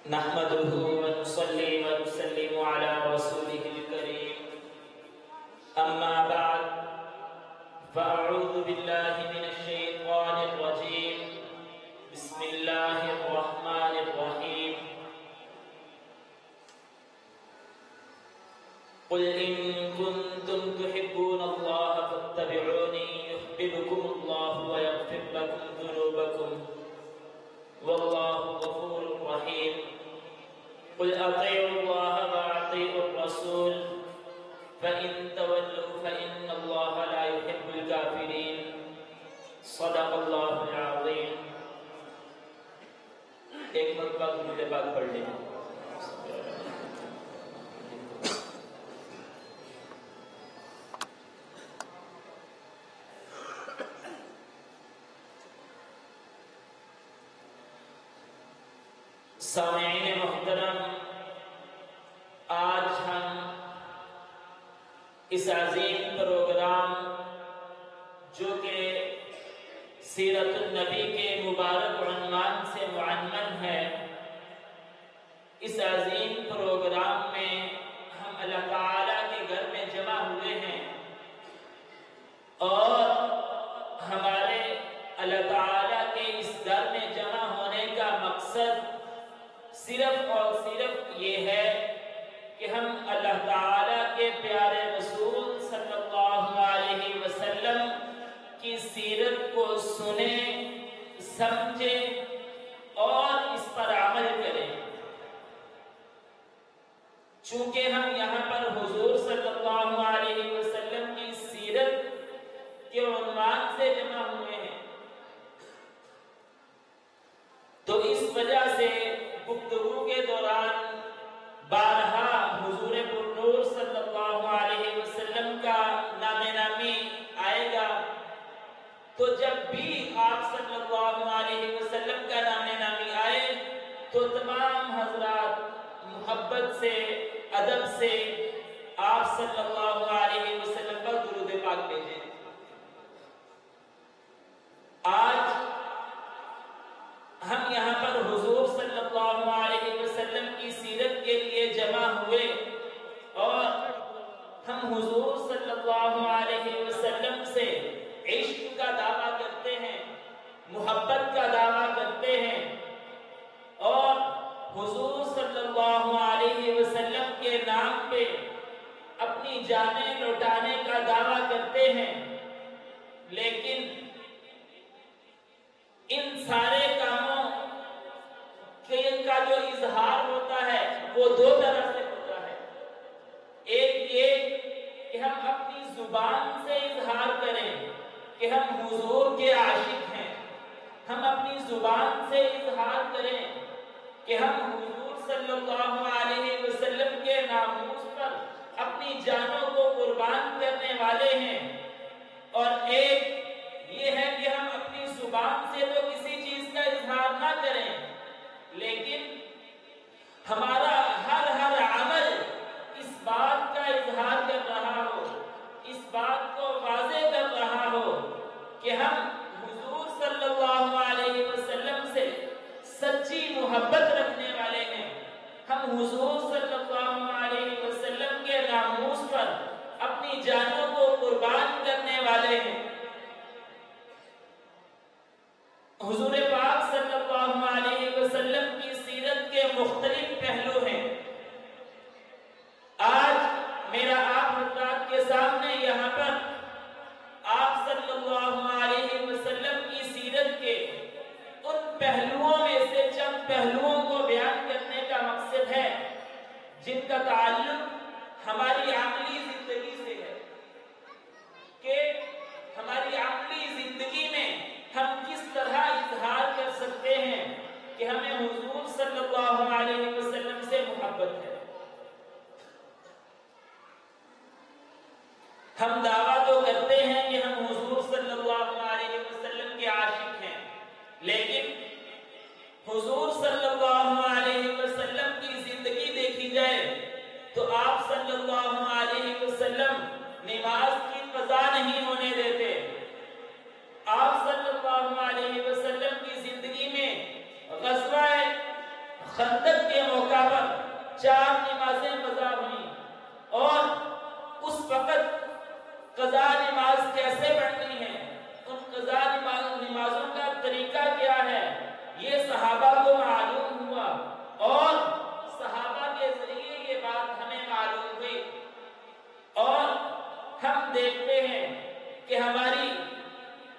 نحمده ونصلي ونسلم على رسوله الكريم أما بعد فأعوذ بالله من الشيطان الرجيم بسم الله الرحمن الرحيم قل إن كنتم تحبون الله فاتبعوني يحببكم الله ويغفر لكم ذنوبكم والله غفور رحيم قل أطيعوا الله وأطيعوا الرسول فإن تولوا فإن الله لا يحب الكافرين صدق الله العظيم. ایک مرتبہ درود پاک پڑھ لیں. سامعین محترم، آج ہم اس عظیم پروگرام جو کہ سیرت النبی کے مبارک عنوان سے معنون ہے، اس عظیم پروگرام میں ہم اللہ تعالیٰ کے گھر میں جمع ہوئے ہیں اور ہمارے اللہ تعالیٰ کے اس گھر میں جمع ہونے کا مقصد صرف اور صرف یہ ہے کہ ہم اللہ تعالیٰ کے پیارے رسول صلی اللہ علیہ وسلم کی سیرت کو سنیں، سمجھیں اور اس پر عمل کریں. چونکہ ہم یہاں پر حضور صلی اللہ علیہ وسلم کی سیرت کے عنوان سے جمع ہوئے ہیں، تو اس وجہ سے گفتگو کے دوران بارہا حضور پرنور صلی اللہ علیہ وسلم کا نام نامی آئے گا. تو جب بھی آپ صلی اللہ علیہ وسلم کا نام نامی آئے تو تمام حضرات محبت سے، ادب سے آپ صلی اللہ علیہ وسلم پر درود پاک بھیجیں. آج ہم یہاں پر حضور صلی اللہ علیہ وسلم کی سیرت کے لیے جمع ہوئے اور ہم حضور صلی اللہ علیہ وسلم سے عشق کا دعویٰ کرتے ہیں، محبت کا دعویٰ کرتے ہیں اور حضور صلی اللہ علیہ وسلم کے نام پہ اپنی جانیں لوٹانے کا دعویٰ کرتے ہیں. لیکن ان سارے کاموں کا جو اظہار ہوتا ہے وہ دو طرح سے ہوتا ہے. ایک یہ کہ ہم اپنی زبان سے اظہار کریں کہ ہم حضور کے عاشق ہیں، ہم اپنی زبان سے اظہار کریں کہ ہم حضور صلی اللہ علیہ وسلم کے ناموس پر اپنی جانوں کو قربان کرنے والے ہیں. اور ایک یہ ہے کہ ہم اپنی زبان سے تو کسی چیز کا اظہار نہ کریں لیکن ہمارا ہر عمل اس بات کا اظہار کر رہا ہو، اس بات کو واضح کر رہا ہو کہ ہم حضور صلی اللہ علیہ وسلم سے سچی محبت رکھنے والے ہیں، ہم حضور صلی اللہ علیہ وسلم کے ناموس پر اپنی جانوں کو قربان کرنے والے ہیں. حضور پاک صلی اللہ علیہ وسلم کی سیرت کے مختلف پہلو ہیں. آج میرا آپ حضرات کے سامنے یہاں پر آپ صلی اللہ علیہ وسلم کی سیرت کے ان پہلوؤں میں سے چند پہلوؤں کو بیان کرنے کا مقصد ہے جن کا تعلق ہماری عملی زندگی سے ہے کہ ہماری عملی زندگی میں ہم کس طرح اظہار کر سکتے ہیں کہ ہمیں حضور صلی اللہ علیہ وسلم سے محبت ہے. ہم دعویٰ تو کرتے ہیں کہ ہم حضور صلی اللہ علیہ وسلم کے عاشق ہیں، لیکن حضور صلی اللہ علیہ وسلم کی زندگی دیکھی جائے تو آپ صلی اللہ علیہ وسلم نماز کی قضا نہیں ہونے دیتے. آپ صلی اللہ علیہ وسلم کی زندگی میں غزوہ خندق کے یہ صحابہ کو معلوم ہوا اور صحابہ کے ذریعے یہ بات ہمیں معلوم ہوئی، اور ہم دیکھتے ہیں کہ ہماری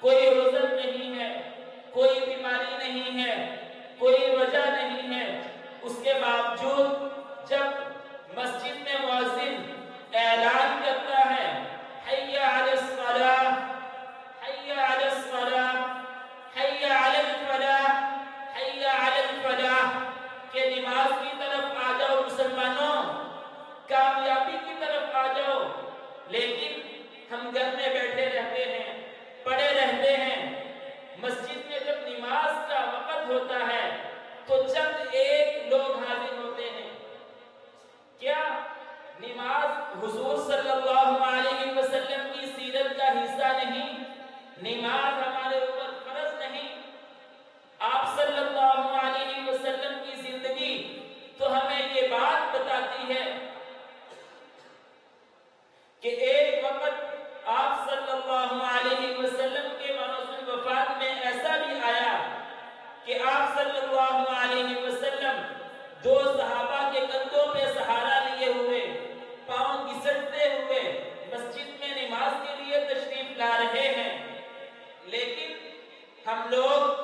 کوئی عذر نہیں ہے، کوئی بیماری نہیں ہے، کوئی وجہ نہیں ہے، اس کے باوجود جب مسجد میں مؤذن اعلان کرتا ہے حی علی الصلاۃ، حی علی الصلاۃ، حی علی الفلاح، حی علی الفلاح، کہ نماز کی طرف آ جاؤ مسلمانوں، کامیابی کی طرف آ جاؤ، لیکن ہم گھر میں بیٹھے رہتے ہیں، پڑے رہتے ہیں۔ مسجد میں جب نماز کا وقت ہوتا ہے تو چند ایک لوگ حاضر ہوتے ہیں۔ کیا نماز حضور صلی اللہ علیہ وسلم کی سیرت کا حصہ نہیں؟ نماز ہمارے اوپر فرض نہیں؟ آپ صلی اللہ علیہ وسلم کی زندگی تو ہمیں یہ بات بتاتی ہے کہ ایک وقت آپ صلی اللہ علیہ وسلم کے مروز الوفات میں ایسا بھی آیا کہ آپ صلی اللہ علیہ وسلم دو صحابہ کے کندھوں پہ سہارا لیے ہوئے، پاؤں گھسٹتے ہوئے مسجد میں نماز کے لیے تشریف لا رہے ہیں، لیکن ہم لوگ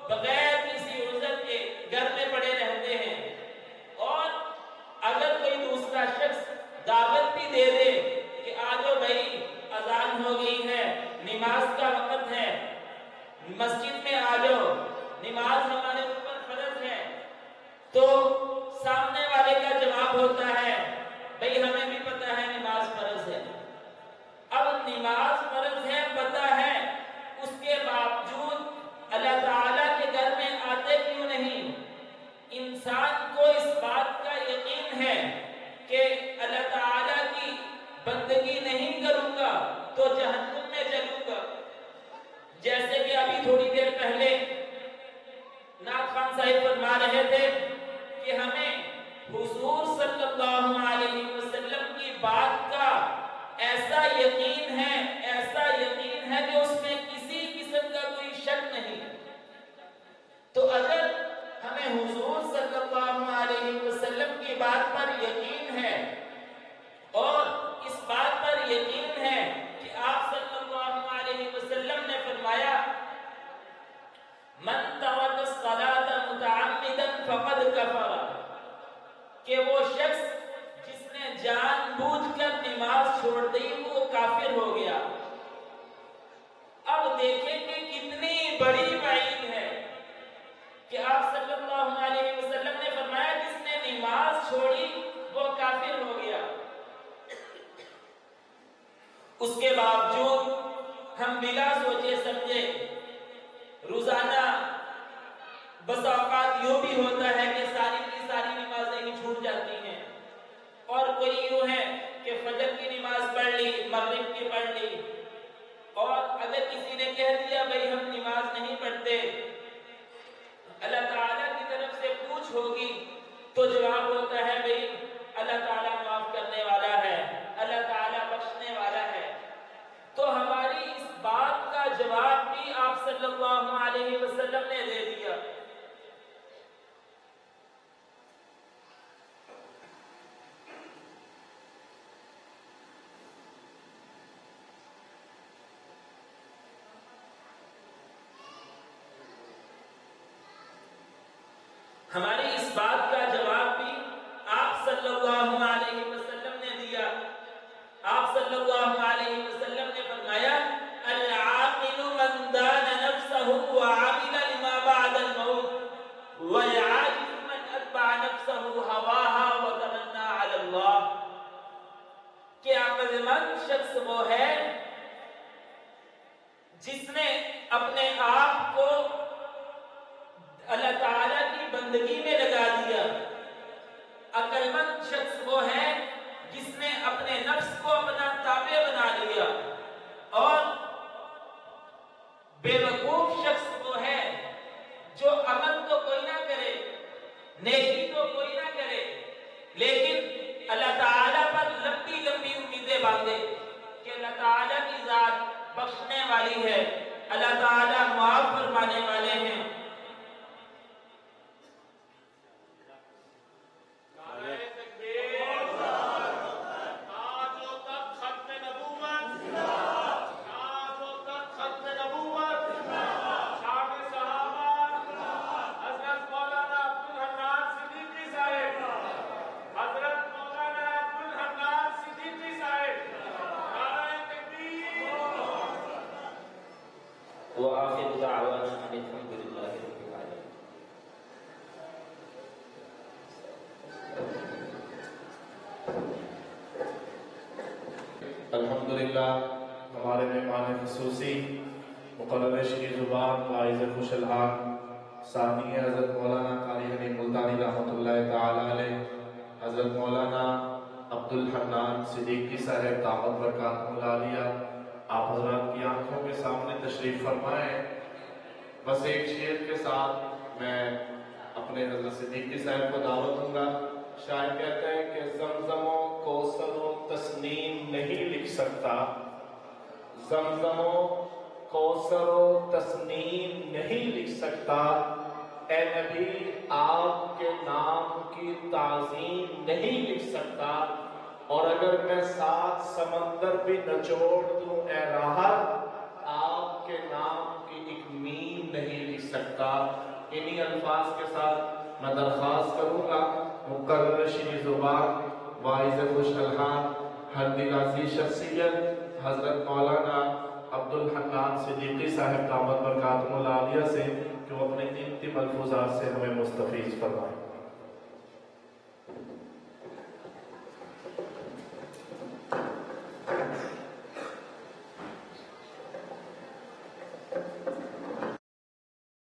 بغیر کسی عذر کے گھر میں پڑے رہتے ہیں، اور اگر کوئی دوسرا شخص دعوت بھی دے دے کہ آ جاؤ بھائی اذان ہو گئی ہے، نماز کا وقت ہے، مسجد میں آ جاؤ، نماز ہمارے اوپر فرض ہے، تو سامنے والے کا جواب ہوتا ہے بھائی ہمیں بھی پتا ہے نماز فرض ہے۔ اب نماز فرض ہے پتا ہے، اس کے باوجود اللہ تعالیٰ کے گھر میں آتے کیوں نہیں؟ انسان کو اس بات کا یقین ہے کہ اللہ تعالیٰ کی بندگی نہیں کروں گا تو جہنم میں جلوں گا۔ جیسے کہ ابھی تھوڑی دیر پہلے نعت خان صاحب فرما رہے تھے کہ ہمیں حضور صلی اللہ علیہ وسلم کی بات کا ایسا یقین ہے، ایسا یقین ہے کہ اس میں کسی قسم کا کوئی شک نہیں۔ تو اگر ہمیں حضور صلی اللہ علیہ وسلم کی بات پر یقین ہے اور اس بات پر یقین ہے کہ آپ صلی اللہ علیہ وسلم نے فرمایا من ترک الصلاۃ متعمدا فقد کفر، کہ وہ شخص جس نے جان بوجھ کر نماز چھوڑ دی وہ کافر ہو گیا۔ اب دیکھیں کہ کتنی بڑی وعید ہے کہ آپ صلی اللہ علیہ وسلم نے فرمایا جس نے نماز چھوڑی وہ کافر ہو گیا۔ اس کے باوجود ہم بلا سوچے سمجھے روزانہ بس اوقات یوں بھی ہوتا ہے کہ ساری کی ساری نمازیں ہی چھوٹ جاتی ہیں، اور کوئی یوں ہے کہ فجر کی نماز پڑھ لی، مغرب کی پڑھ لی، اور اگر کسی نے کہہ دیا بھائی ہم نماز نہیں پڑھتے، اللہ تعالیٰ کی طرف سے پوچھ ہوگی تو جواب ہوتا ہے بھائی اللہ تعالیٰ معاف کرنے والا ہے، اللہ تعالیٰ بخشنے والا ہے۔ تو ہماری اس بات کا جواب بھی آپ صلی اللہ علیہ وسلم نے دے دیا۔ ہماری اس بات کا جواب بھی آپ صلی اللہ علیہ وسلم نے دیا۔ آپ صلی اللہ علیہ وسلم نے فرمایا العاقل من دان نفسه وعمل لما بعد الموت والعاجز من اتبع نفسه هواها وتمنى على الله، کہ عقل مند شخص وہ ہے جس نے اپنے آپ کو اللہ تعالیٰ کی بندگی میں لگا دیا۔ عقل مند شخص وہ ہے جس نے اپنے نفس کو اپنا تابع بنا لیا، اور بے وقوف شخص وہ ہے جو عمل تو کوئی نہ کرے، نیکی تو کوئی نہ کرے، لیکن اللہ تعالیٰ پر لمبی لمبی امیدیں باندھے کہ اللہ تعالیٰ کی ذات بخشنے والی ہے، اللہ تعالیٰ معاف فرمانے والے ہیں۔ الحمدللہ ہمارے مہمان خصوصی مقرر شری زبان واعظ خوش الحال ثانی حضرت مولانا قاری غنی ملتانی رحمۃ اللہ تعالی علیہ، حضرت مولانا عبدالحنان صدیقی صاحب دعوت برکاتہ العالیہ، آپ حضرات کی آنکھوں کے سامنے تشریف فرمائیں۔ بس ایک شعر کے ساتھ میں اپنے حضرت صدیقی صاحب کو دعوت دوں گا۔ شاعر کہتا ہے کہ زمزم و کوثر و تسنیم نہیں لکھ سکتا، زمزم و کوثر و تسنیم نہیں لکھ سکتا، اے نبی آپ کے نام کی تعظیم نہیں لکھ سکتا، اور اگر میں 7 سمندر بھی نچوڑ دوں اے راہت، آپ کے نام کی ایک میم نہیں لکھ سکتا۔ انہی الفاظ کے ساتھ میں درخواست کروں گا مقرر شری زبان واعظ خوش الحال ہر دل عزیز شخصیت حضرت مولانا عبدالحنان صدیقی صاحب دعوت برکاتہ العالیہ سے کہ وہ اپنے قیمتی ملفوظات سے ہمیں مستفیض فرمائیں۔